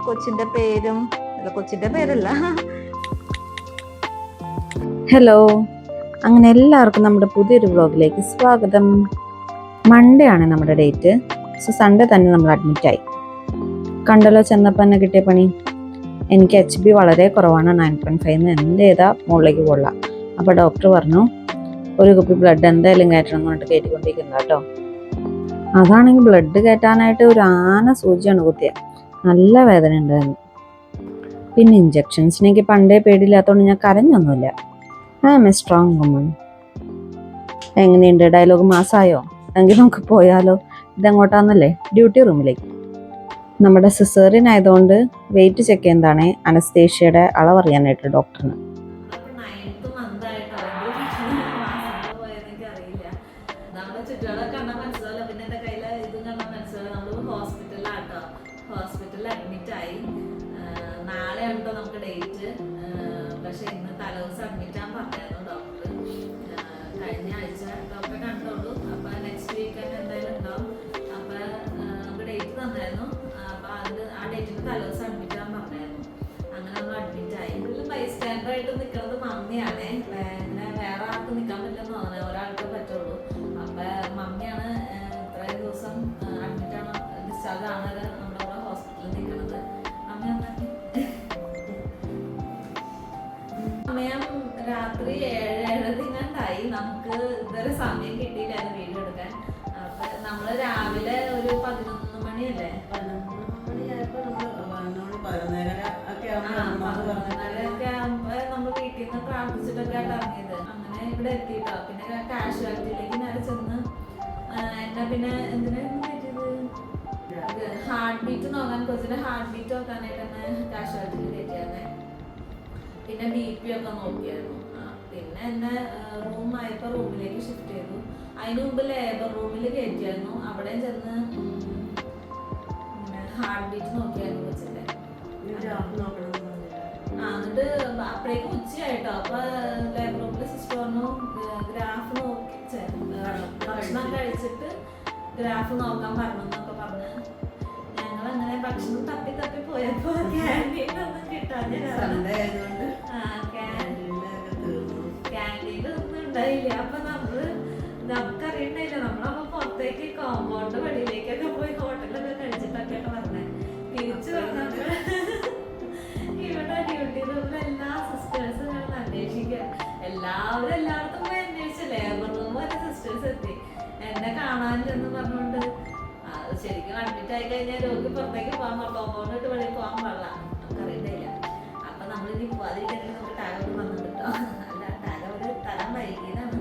കൊച്ചിന്റെ പേരും കൊച്ചിന്റെ പേരല്ല. ഹലോ, അങ്ങനെ എല്ലാവർക്കും നമ്മുടെ പുതിയൊരു വ്ളോഗിലേക്ക് സ്വാഗതം. മൺഡേ ആണ് നമ്മുടെ ഡേറ്റ്. സോ സൺഡേ തന്നെ നമ്മൾ അഡ്മിറ്റായി. കണ്ടല്ലോ ചെന്നപ്പോൾ തന്നെ കിട്ടിയ പണി. എനിക്ക് HB വളരെ കുറവാണ്, 9.5 എന്ത് ചെയ്താൽ മുകളിലേക്ക് കൊള്ളാം. അപ്പോൾ ഡോക്ടർ പറഞ്ഞു ഒരു കുപ്പി ബ്ലഡ് എന്തായാലും കയറ്റണം എന്ന് പറഞ്ഞിട്ട് കയറ്റിക്കൊണ്ടിരിക്കുന്നു കേട്ടോ. അതാണെങ്കിൽ ബ്ലഡ് കയറ്റാനായിട്ട് ഒരു ആന സൂചിയാണ് കുത്തിയത്. നല്ല വേദന ഉണ്ടായിരുന്നു. പിന്നെ ഇഞ്ചക്ഷൻസിനെനിക്ക് പണ്ടേ പേടിയില്ലാത്തതുകൊണ്ട് ഞാൻ കരഞ്ഞൊന്നുമില്ല. I am a strong woman. എങ്ങനെയുണ്ട് ഡയലോഗ്? മാസമായോ? എങ്കിൽ നമുക്ക് പോയാലോ. ഇതെങ്ങോട്ടാന്നല്ലേ? ഡ്യൂട്ടി റൂമിലേക്ക്. നമ്മുടെ സിസേറിയൻ ആയതുകൊണ്ട് വെയിറ്റ് ചെക്ക് ചെയ്യുന്നതാണ് അനസ്തേഷ്യയുടെ അളവറിയാനായിട്ട് ഡോക്ടറിന്. ഹോസ്പിറ്റലിൽ അഡ്മിറ്റ് ആയി. നാളെ ഉണ്ടോ നമുക്ക് ഡേറ്റ്. പക്ഷെ ഇന്ന് തലേദിവസം അഡ്മിറ്റ് ആകാൻ പറഞ്ഞായിരുന്നു ഡോക്ടർ. കഴിഞ്ഞ ആഴ്ച ഡോക്ടറെ കണ്ടോളൂ. അപ്പൊ നെക്സ്റ്റ് വീക്ക് തന്നെ എന്തായാലും ഉണ്ടാവും. അപ്പൊ നമുക്ക് ഡേറ്റ് തന്നായിരുന്നു. അപ്പൊ ആ ഡേറ്റിന് തലേദിവസം അഡ്മിറ്റ് ആകാൻ പറഞ്ഞായിരുന്നു. അങ്ങനെ നമ്മൾ അഡ്മിറ്റ് ആയി. ബൈസ്റ്റാൻഡർ ആയിട്ട് നിൽക്കുന്നത് മമ്മിയാണ്. ഇങ്ങനെ വേറെ ആൾക്ക് നിൽക്കാൻ പറ്റില്ലെന്ന് തോന്നുന്നത്, ഒരാൾക്ക് പറ്റുള്ളൂ. അപ്പൊ മമ്മിയാണ് ഇത്രയും ദിവസം അഡ്മിറ്റ് ആണ്, ഡിസ്ചാർജ് ആണ് നമ്മുടെ കൂടെ ഹോസ്പിറ്റലിൽ നിൽക്കുന്നത്. സമയം രാത്രി 7:30 നമുക്ക് ഇതുവരെ സമയം കിട്ടിയില്ലായിരുന്നു വീഡിയോ എടുക്കാൻ. അപ്പൊ നമ്മള് രാവിലെ ഒരു 11 മണിയല്ലേ, 11:30 ആകുമ്പോ നമ്മൾ വീട്ടിൽ നിന്ന് പ്രാർത്ഥിച്ചിട്ടൊക്കെ ഇറങ്ങിയത്. അങ്ങനെ ഇവിടെ എത്തിയിട്ടോ. പിന്നെ കാഷ്വാലിറ്റിയിലേക്ക് നേരെ ചെന്ന് എന്നെ പിന്നെ എന്തിനായിരുന്നു കയറ്റിയത്? ഹാർട്ട് ബീറ്റ് നോക്കാൻ, കൊച്ചിന്റെ ഹാർട്ട് ബീറ്റ് നോക്കാനായിട്ട് തന്നെ കാഷ്വാലിറ്റിയിൽ കയറ്റിയായിരുന്നേ. പിന്നെ BP ഒക്കെ നോക്കിയായിരുന്നു. പിന്നെ എന്നെ റൂമായപ്പോൾ റൂമിലേക്ക് ഷിഫ്റ്റ് ചെയ്തു. അതിന് മുമ്പ് ലേബർ റൂമിൽ കയറ്റിയായിരുന്നു. അവിടെ ചെന്ന് ഹാർട്ട് ബീറ്റ് നോക്കിയായിരുന്നു കൊച്ചിന്റെ. എന്നിട്ട് അപ്പോഴേക്കും ഉച്ചയായിട്ടോ. അപ്പൊ ലേബർ റൂമിലെ സിസ്റ്റർ പറഞ്ഞു ഗ്രാഫ് നോക്കി ഭക്ഷണം കഴിച്ചിട്ട് ഗ്രാഫ് നോക്കാൻ പറഞ്ഞു എന്നൊക്കെ പറഞ്ഞ് ഞങ്ങളങ്ങനെ ഭക്ഷണം തപ്പി തപ്പി പോയപ്പോ ക്യാൻറ്റീനൊന്നും കിട്ടാതെ ക്യാൻറ്റീനൊന്നും ഉണ്ടായില്ല. അപ്പൊ നമുക്കറിയണ്ടായില്ല. നമ്മളപ്പോ പുറത്തേക്ക് കോമ്പൗണ്ട് വഴിയിലേക്കൊക്കെ പോയി ഹോട്ടലൊക്കെ കഴിച്ചിട്ടൊക്കെയാണ് പറഞ്ഞത്. തിരിച്ചു വന്നപ്പോ ഇവിടെ ഡ്യൂട്ടി റൂമിൽ എല്ലാ സിസ്റ്റേഴ്സും ഞങ്ങൾ അന്വേഷിക്കുക. എല്ലാവരും എല്ലായിടത്തും പോയി അന്വേഷിച്ചു. ലേബർ റൂം വരെ സിസ്റ്റേഴ്സ് എത്തി എന്നെ കാണാനില്ലെന്ന് പറഞ്ഞുകൊണ്ട്. ശരിക്കും അഡ്മിറ്റ് ആയി കഴിഞ്ഞാൽ രോഗി പുറത്തേക്ക് പോകാൻ പാടില്ല, കോമ്പൗണ്ട് ഇട്ട് വെളിയിൽ പോകാൻ പാടില്ല. നമുക്കറിയണ്ടില്ല. അപ്പൊ നമ്മളിനി പോവാതിരിക്കണമെങ്കിൽ നമുക്ക് ടാഗ് ഒക്കെ വന്നു കിട്ടോ. അല്ല, ടാഗ് ഒരു തരം വൈകിയതാണ്.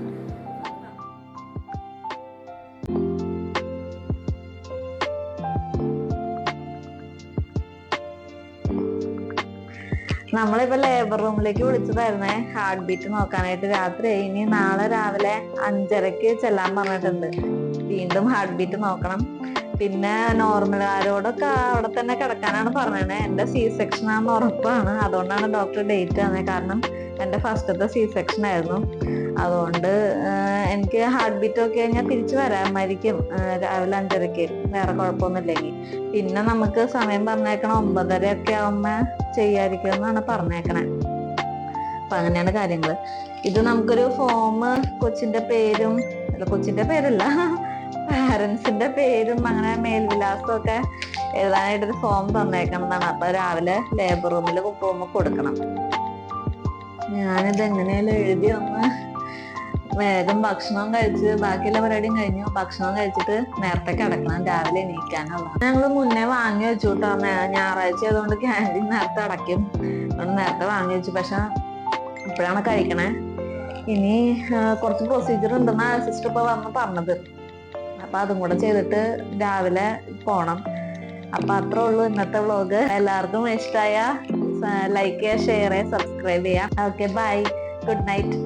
നമ്മളിപ്പോ ലേബർ റൂമിലേക്ക് വിളിച്ചതായിരുന്നേ ഹാർട്ട് ബീറ്റ് നോക്കാനായിട്ട്. രാത്രി ഇനി നാളെ രാവിലെ 5:30 ചെല്ലാൻ പറഞ്ഞിട്ടുണ്ട്. വീണ്ടും ഹാർട്ട് ബീറ്റ് നോക്കണം. പിന്നെ നോർമലുകാരോടൊക്കെ അവിടെ തന്നെ കിടക്കാനാണ് പറഞ്ഞത്. എൻ്റെ C-സെക്ഷൻ ആണെന്ന് ഉറപ്പാണ്. അതുകൊണ്ടാണ് ഡോക്ടർ ഡേറ്റ് തന്നത്. കാരണം എൻ്റെ ഫസ്റ്റത്തെ C-സെക്ഷൻ ആയിരുന്നു. അതുകൊണ്ട് എനിക്ക് ഹാർട്ട് ബീറ്റ് ഒക്കെ കഴിഞ്ഞാൽ തിരിച്ചു വരാമായിരിക്കും രാവിലെ 5:30, വേറെ കുഴപ്പമൊന്നുമില്ലെങ്കിൽ. പിന്നെ നമുക്ക് സമയം പറഞ്ഞേക്കണം 9:30 ഒക്കെ ആവുമ്പോ ചെയ്യാതിരിക്കും എന്നാണ് പറഞ്ഞേക്കണേ. അപ്പൊ അങ്ങനെയാണ് കാര്യങ്ങൾ. ഇത് നമുക്കൊരു ഫോം, കൊച്ചിന്റെ പേരും കൊച്ചിന്റെ പേരല്ല പാരൻസിന്റെ പേരും അങ്ങനെ മേൽവിലാസവും ഒക്കെ എഴുതാനായിട്ടൊരു ഫോം തന്നേക്കണം എന്നാണ്. അപ്പൊ രാവിലെ ലേബർ റൂമിൽ പോകുമ്പോൾ കൊടുക്കണം. ഞാനിത് എങ്ങനെയാലും എഴുതി ഒന്ന് വേഗം ഭക്ഷണം കഴിച്ച് ബാക്കിയുള്ള പരിപാടിയും കഴിഞ്ഞു. ഭക്ഷണം കഴിച്ചിട്ട് നേരത്തെ കിടക്കണം, രാവിലെ എണീക്കാനുള്ള. ഞങ്ങള് മുന്നേ വാങ്ങി വെച്ചു കേട്ടോ. ഞായറാഴ്ച ആയതുകൊണ്ട് ക്യാൻറ്റീൻ നേരത്തെ അടയ്ക്കും. അതുകൊണ്ട് നേരത്തെ വാങ്ങി വെച്ചു. പക്ഷെ ഇപ്പോഴാണ് കഴിക്കണേ. ഇനി കുറച്ച് പ്രൊസീജിയർ ഉണ്ടെന്നാ സിസ്റ്റർ ഇപ്പൊ വന്ന് പറഞ്ഞത്. അപ്പൊ അതും കൂടെ ചെയ്തിട്ട് രാവിലെ പോണം. അപ്പൊ അത്രേ ഉള്ളൂ ഇന്നത്തെ വ്ളോഗ്. എല്ലാവർക്കും ഇഷ്ടമായ ലൈക്ക് ചെയ്യുക, ഷെയർ ചെയ്യുക, സബ്സ്ക്രൈബ് ചെയ്യുക. Okay, bye, good night.